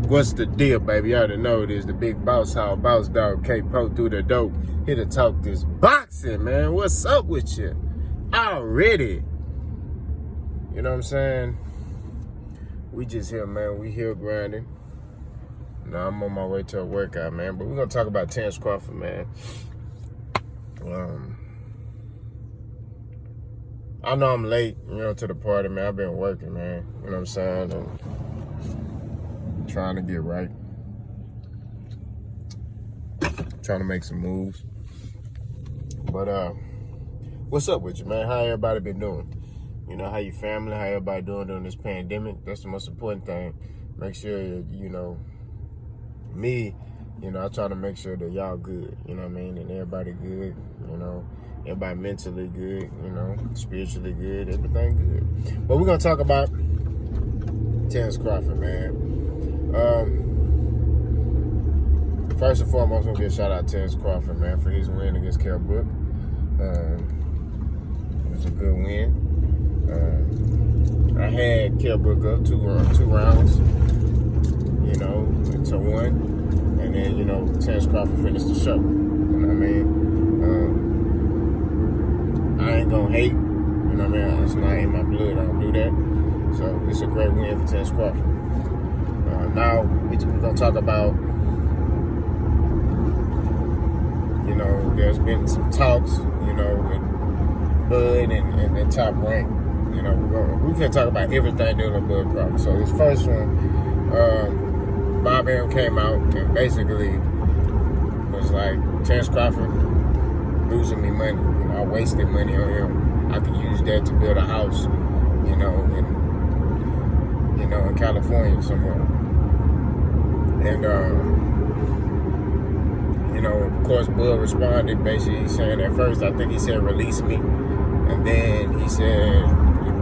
What's the deal, baby? You already know it is the big boss hog, boss dog, K-Po through the dope. Here to talk this boxing, man. What's up with you? Already. You know what I'm saying? We just here, man. We here grinding. Now I'm on my way to a workout, man. But we're going to talk about Terrence Crawford, man. I know I'm late, to the party, man. I've been working, man. You know what I'm saying? And trying to get right. Trying to make some moves. But what's up with you, man? How everybody been doing? How your family, how everybody doing during this pandemic? That's the most important thing. Make sure, me, I try to make sure that y'all good, and everybody good, everybody mentally good, spiritually good, everything good. But we're going to talk about Terrence Crawford, man. First and foremost, I'm going to give a shout out to Terrence Crawford, man, for his win against Kell Brook. It was a good win. I had Kell Brook up two rounds, to one. And then, Terrence Crawford finished the show. You know what I mean? I ain't gonna hate. It's not in my blood. I don't do that. So it's a great win for Terrence Crawford. Now we're gonna talk about, there's been some talks, with Bud and Top Rank. We're gonna talk about everything dealing with Bud Crawford. So this first one, Bob Arum came out and basically was like, Terrence Crawford losing me money. I wasted money on him. I could use that to build a house, in California somewhere. And of course, Bud responded basically saying at first, I think he said, release me. And then he said,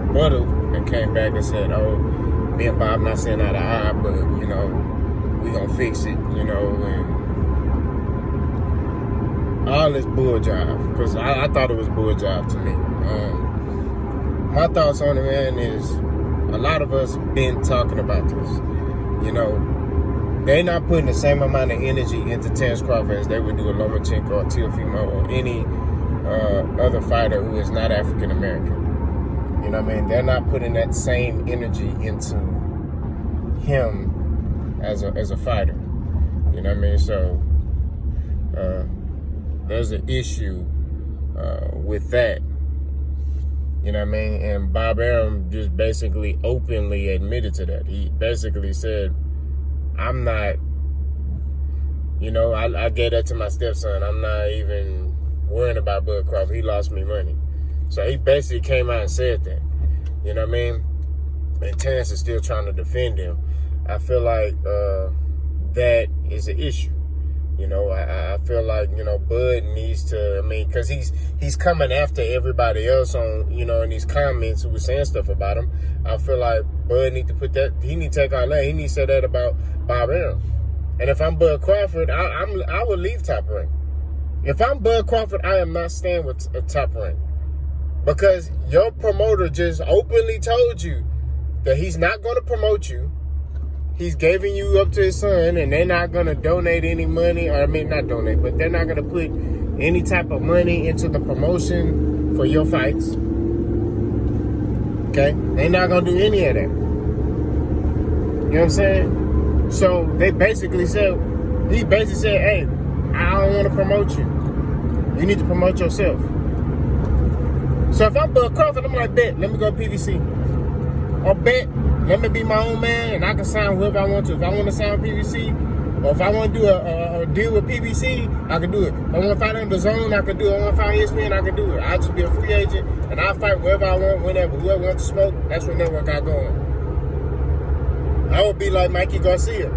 rebuttal, and came back and said, oh, me and Bob not saying eye to eye, but, we gonna fix it, and all this bull jive, because I thought it was bull jive to me. My thoughts on it, man, is a lot of us been talking about this. They not putting the same amount of energy into Terrence Crawford as they would do a Lomachenko or Teofimo or any other fighter who is not African American. They're not putting that same energy into him as a fighter. So there's an issue with that. And Bob Arum just basically openly admitted to that. He basically said, I'm not, I gave that to my stepson. I'm not even worrying about Bud Crawford. He lost me money. So he basically came out and said that. And Terrence is still trying to defend him. I feel like that is an issue. I feel like, Bud needs to, because he's coming after everybody else on, in these comments who was saying stuff about him. I feel like Bud need to put that, he need to take all that. He need to say that about Bob Arum. And if I'm Bud Crawford, I would leave Top Rank. If I'm Bud Crawford, I am not staying with Top Rank. Because your promoter just openly told you that he's not going to promote you. He's giving you up to his son, and they're not going to donate any money, not donate, but they're not going to put any type of money into the promotion for your fights. Okay? They're not going to do any of that. You know what I'm saying? So he basically said, hey, I don't want to promote you. You need to promote yourself. So if I'm Bud Crawford, I'm like, bet, let me go PVC. Or bet, let me be my own man and I can sign whoever I want to. If I want to sign with PVC, or if I want to do a deal with PVC, I can do it. If I want to fight on the zone, I can do it. If I want to fight on ESPN, I can do it. I'll just be a free agent and I'll fight wherever I want, whenever. Whoever wants to smoke, that's what network I go on. I would be like Mikey Garcia.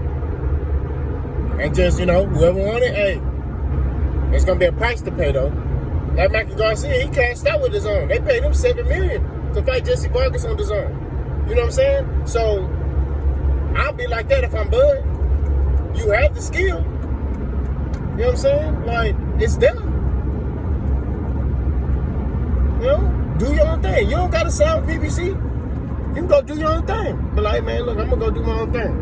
And just, whoever wanted, hey, it's going to be a price to pay though. Like Mikey Garcia, he cashed out with his own. They paid him $7 million to fight Jesse Vargas on the zone. You know what I'm saying? So I'll be like that if I'm Bud. You have the skill. You know what I'm saying? Like, it's there. Do your own thing. You don't got to sign with PBC. You can go do your own thing. But like, man, look, I'm going to go do my own thing.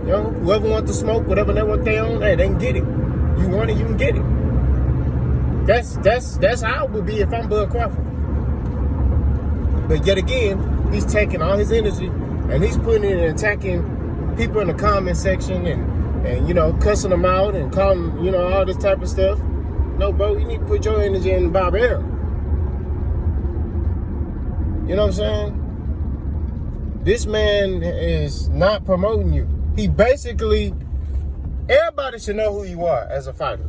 You know, whoever wants to smoke, whatever network they own, hey, they can get it. You want it, you can get it. That's how it would be if I'm Bud Crawford. But yet again, he's taking all his energy and he's putting it in attacking people in the comment section and you know, cussing them out and calling, you know, all this type of stuff. No, bro, you need to put your energy in Bob Arum. You know what I'm saying? This man is not promoting you. He basically, everybody should know who you are as a fighter.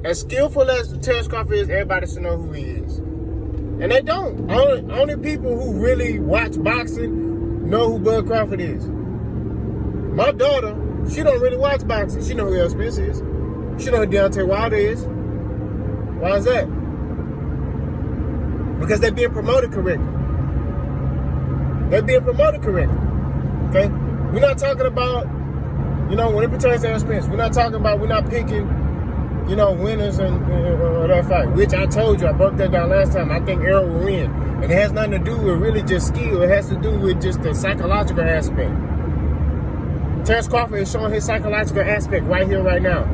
As skillful as Terrence Crawford is, everybody should know who he is. And they don't. Only people who really watch boxing know who Bud Crawford is. My daughter, she don't really watch boxing. She know who Errol Spence is. She know who Deontay Wilder is. Why is that? Because they're being promoted correctly. They're being promoted correctly. Okay? We're not talking about, you know, when it pertains to Errol Spence, we're not picking, you know, winners and that fight, which I told you, I broke that down last time. I think Errol will win. And it has nothing to do with really just skill. It has to do with just the psychological aspect. Terrence Crawford is showing his psychological aspect right here, right now.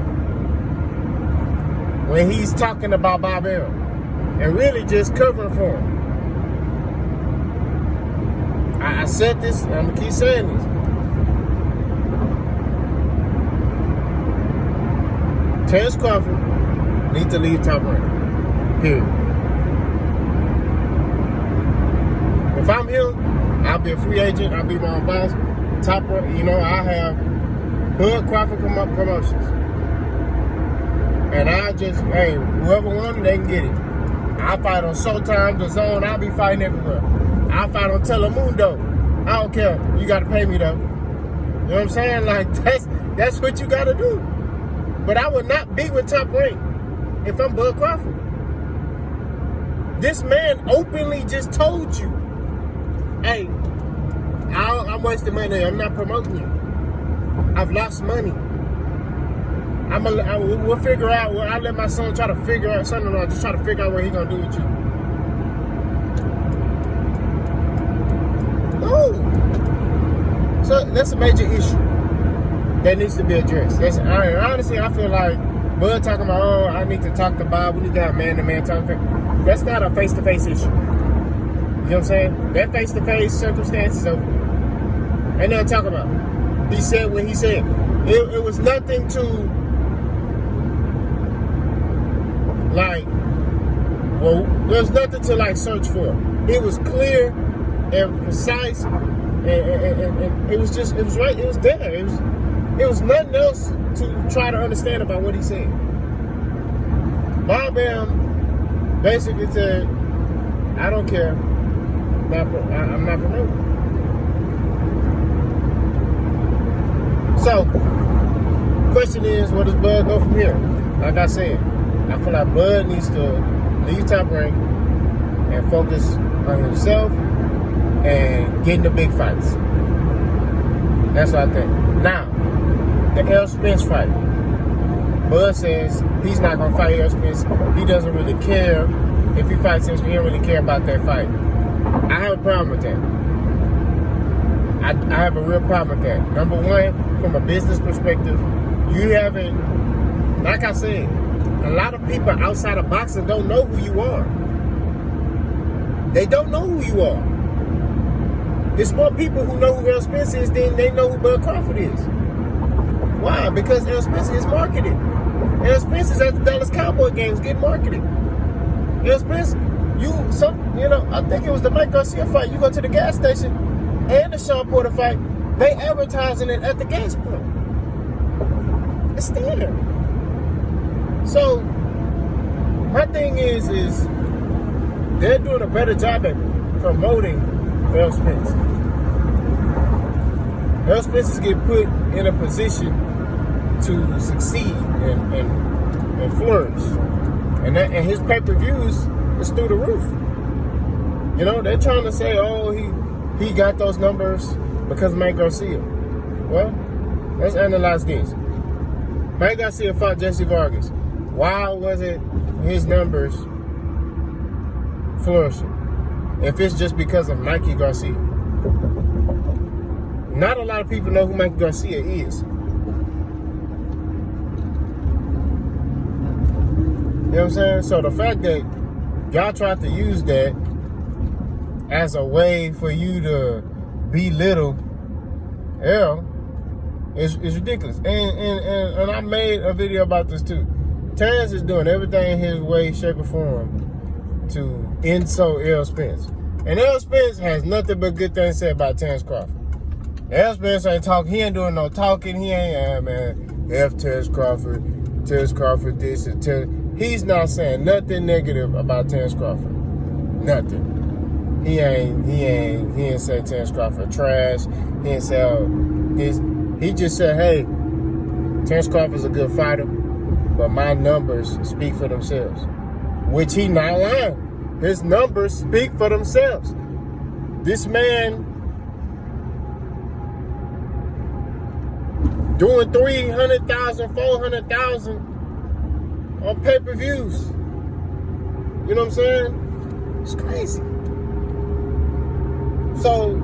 When he's talking about Bob Arum. And really just covering for him. I said this, and I'm going to keep saying this. Terrence Crawford needs to leave Top Rank. Period. If I'm him, I'll be a free agent. I'll be my own boss. Top Rank, you know, I have Bud Crawford promotions. And I just, hey, whoever won, they can get it. I fight on Showtime, The Zone. I'll be fighting everywhere. I fight on Telemundo. I don't care. You got to pay me, though. You know what I'm saying? Like, that's what you got to do. But I would not be with Top Rank if I'm Bud Crawford. This man openly just told you, hey, I'm wasting money. I'm not promoting you. I've lost money. We'll figure out. I'll let my son try to figure out. Son-in-law just try to figure out what he's gonna do with you. No. So that's a major issue that needs to be addressed. Honestly, I feel like Bud talking about, oh, I need to talk to Bob. We need to have man-to-man talk. That's not a face-to-face issue. You know what I'm saying? That face-to-face circumstance is over. Ain't nothing to talk about. He said what he said. It was nothing to. Like, well, there's nothing to like search for. It was clear and precise, and it was just, it was right, it was there. It was nothing else to try to understand about what he said. Bob Arum basically said, I don't care. I'm not promoting. So, question is, where does Bud go from here? Like I said, I feel like Bud needs to leave Top Rank and focus on himself and getting the big fights. That's what I think. Now, the Errol Spence fight. Bud says he's not going to fight Errol Spence. He doesn't really care if he fights him. He don't really care about that fight. I have a problem with that. I have a real problem with that. Number one, from a business perspective, you haven't, like I said, a lot of people outside of boxing don't know who you are. They don't know who you are. There's more people who know who Errol Spence is than they know who Bud Crawford is. Why? Because Errol Spence is marketed. Errol Spence is at the Dallas Cowboy games getting marketed. Errol Spence, I think it was the Mike Garcia fight. You go to the gas station and the Sean Porter fight, they advertising it at the gas pump. It's there. So, my thing is they're doing a better job at promoting Errol Spence. Errol Spence is getting put in a position to succeed and flourish. And his pay-per-views is through the roof. You know, they're trying to say, oh, he got those numbers because of Mike Garcia. Well, let's analyze this. Mike Garcia fought Jesse Vargas. Why wasn't his numbers flourishing? If it's just because of Mikey Garcia. Not a lot of people know who Mikey Garcia is. You know what I'm saying? So the fact that y'all tried to use that as a way for you to belittle L is ridiculous. And I made a video about this too. Terrence is doing everything in his way, shape, or form to insult L. Spence. And L. Spence has nothing but good things to say about Terrence Crawford. L. Spence ain't talking. He ain't doing no talking. He ain't, man, F Terrence Crawford this and Terrence. He's not saying nothing negative about Terrence Crawford. Nothing. He ain't say Terrence Crawford trash. He ain't say this. He just said, hey, Terrence Crawford's a good fighter, but my numbers speak for themselves. Which he not lying. His numbers speak for themselves. This man doing 300,000, 400,000 on pay-per-views. You know what I'm saying? It's crazy. So,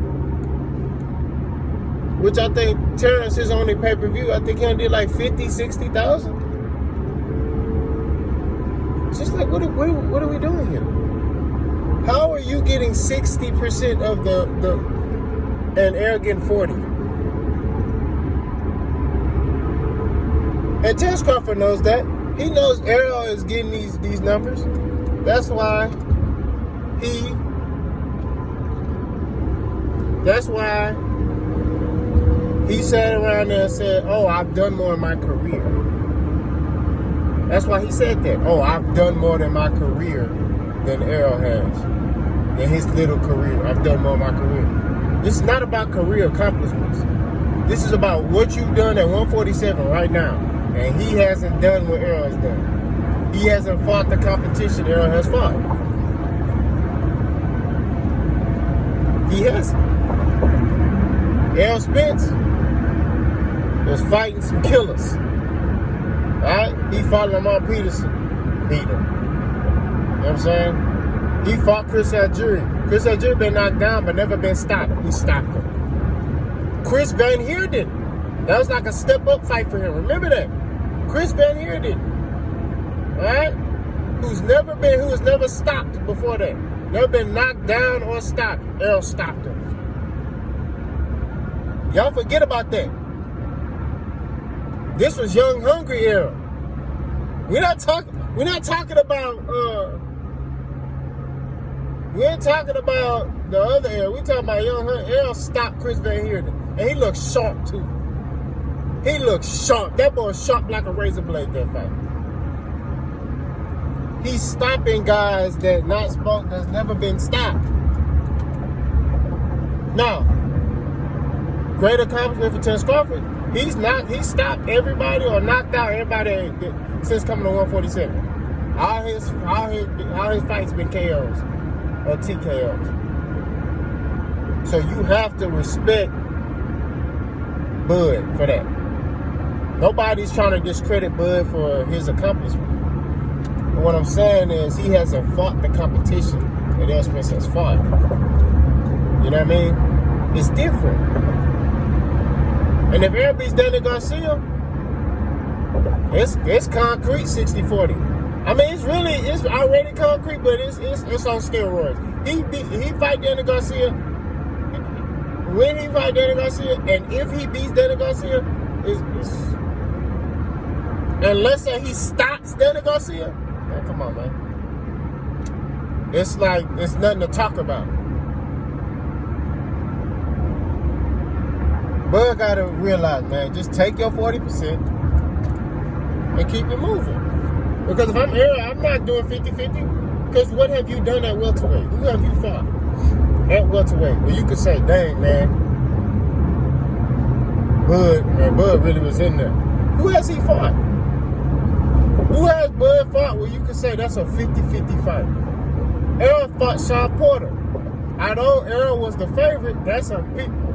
which I think Terrence, his only pay-per-view, I think he only did like 50, 60,000. It's just like, what are we doing here? How are you getting 60% of the and Errol getting 40? And Terrence Crawford knows that. He knows Errol is getting these numbers. That's why he sat around there and said, oh, I've done more in my career. That's why he said that. Oh, I've done more in my career than Errol has. In his little career. I've done more in my career. This is not about career accomplishments. This is about what you've done at 147 right now. And he hasn't done what Errol has done. He hasn't fought the competition Errol has fought. He hasn't. Errol Spence was fighting some killers. Alright? He fought Lamar Peterson. Beat him. You know what I'm saying? He fought Chris Algieri. Chris Algieri been knocked down but never been stopped. He stopped him. Chris Van Heerden. That was like a step-up fight for him. Remember that? Chris Van Heerden. Alright? Who was never stopped before that. Never been knocked down or stopped. Errol stopped him. Y'all forget about that. This was young, hungry Errol. We're not talking about we ain't talking about the other Errol. We're talking about young, hungry Errol stopped Chris Van Heerden. And he looked sharp too. He looked sharp. That boy was sharp like a razor blade that fight. He's stopping guys that's never been stopped. Now, great accomplishment for Terrence Crawford. He stopped everybody or knocked out everybody since coming to 147. All his fights been KOs or TKOs. So you have to respect Bud for that. Nobody's trying to discredit Bud for his accomplishment. But what I'm saying is he hasn't fought the competition that Errol Spence has fought. You know what I mean? It's different. And if Errol beats Danny Garcia, it's concrete 60-40. I mean, it's already concrete, but it's on steroids. He fight Danny Garcia. When he fight Danny Garcia, and if he beats Danny Garcia, and let's say he stops Danny Garcia, man, come on, man. It's like it's nothing to talk about. Bud gotta realize, man, just take your 40% and keep it moving. Because if I'm Errol, I'm not doing 50-50. Because what have you done at welterweight? Who have you fought at welterweight? Well, you could say, dang, man, Bud really was in there. Who has he fought? Who has Bud fought where you could say that's a 50-50 fight? Errol fought Sean Porter. Although Errol was the favorite, that's a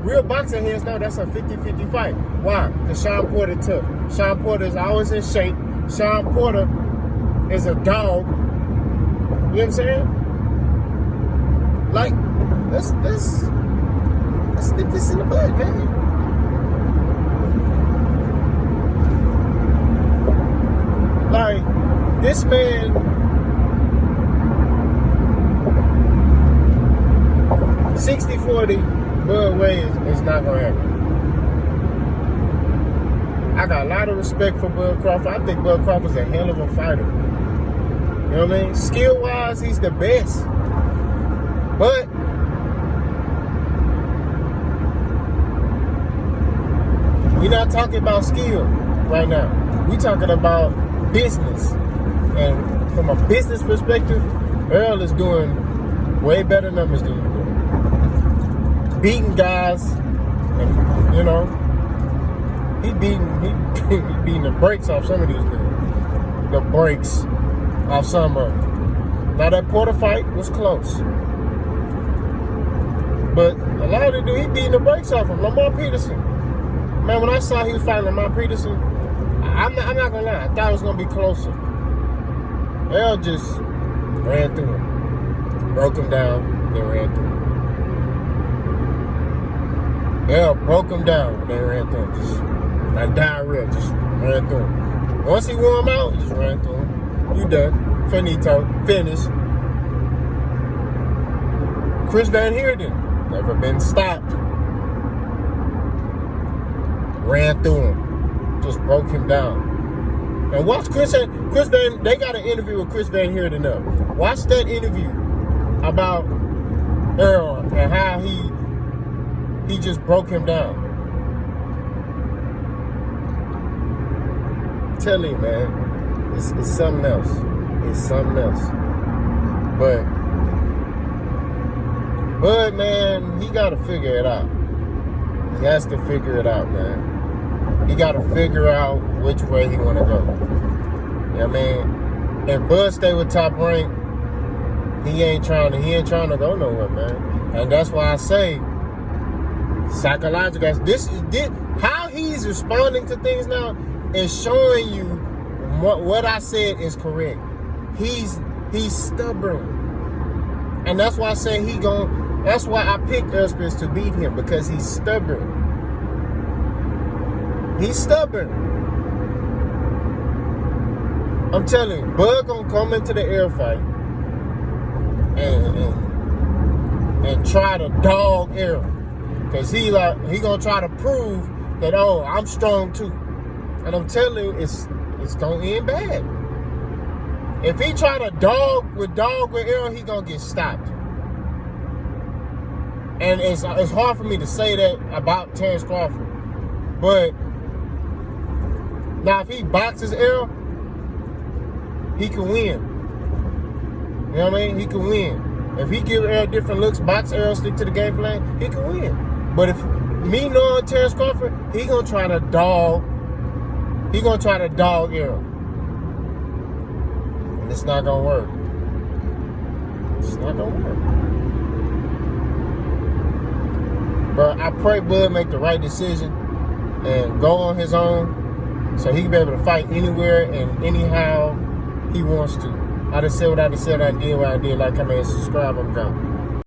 real boxing heads know that's a 50-50 fight. Why? Because Sean Porter tough. Sean Porter is always in shape. Sean Porter is a dog. You know what I'm saying? Like, let's nip this in the bud, man. This man, 60-40 Bud way is not gonna happen. I got a lot of respect for Bud Crawford. I think Bud Crawford's a hell of a fighter. You know what I mean? Skill-wise, he's the best. But we're not talking about skill right now. We're talking about business. And from a business perspective, Earl is doing way better numbers than you do. Beating guys, and, you know, he beating the brakes off some of these dudes. The brakes off some of them. Now that Porter fight was close. But a lot of the dudes, he beating the brakes off him. Lamar Peterson. Man, when I saw he was fighting Lamar Peterson, I'm not gonna lie, I thought it was gonna be closer. Earl just ran through him. Broke him down, then ran through him. Earl broke him down, then ran through him. Just like diarrhea, just ran through him. Once he wore him out, just ran through him. You done. Finito. Finish. Chris Van Heerden, never been stopped. Ran through him. Just broke him down. And watch Chris Van, they got an interview with Chris Van Heerden up. Watch that interview about Earl and how he just broke him down. Tell you, man, it's something else. It's something else. But man, he got to figure it out. He has to figure it out, man. He got to figure out which way he want to go. You know what I mean? If Bud stay with Top Rank, he ain't trying to go nowhere, man. And that's why I say psychological. This how he's responding to things now is showing you what I said is correct. He's stubborn, and that's why I say that's why I picked Earl Spence to beat him, because he's stubborn. He's stubborn. I'm telling you, Bud gonna come into the air fight and try to dog Earl, cause he gonna try to prove that, oh, I'm strong too. And I'm telling you, it's gonna end bad. If he try to dog with Earl, he gonna get stopped. And it's hard for me to say that about Terrence Crawford, but now if he boxes Earl, he can win. You know what I mean? He can win. If he give Earl different looks, box Earl, stick to the game plan, he can win. But if me knowing Terrence Crawford, he gonna try to dog Earl. And it's not gonna work. It's not gonna work. But I pray Bud make the right decision and go on his own, so he can be able to fight anywhere and anyhow he wants to. I just said what I just said. I did what I did. Like, comment, and subscribe. I'm gone.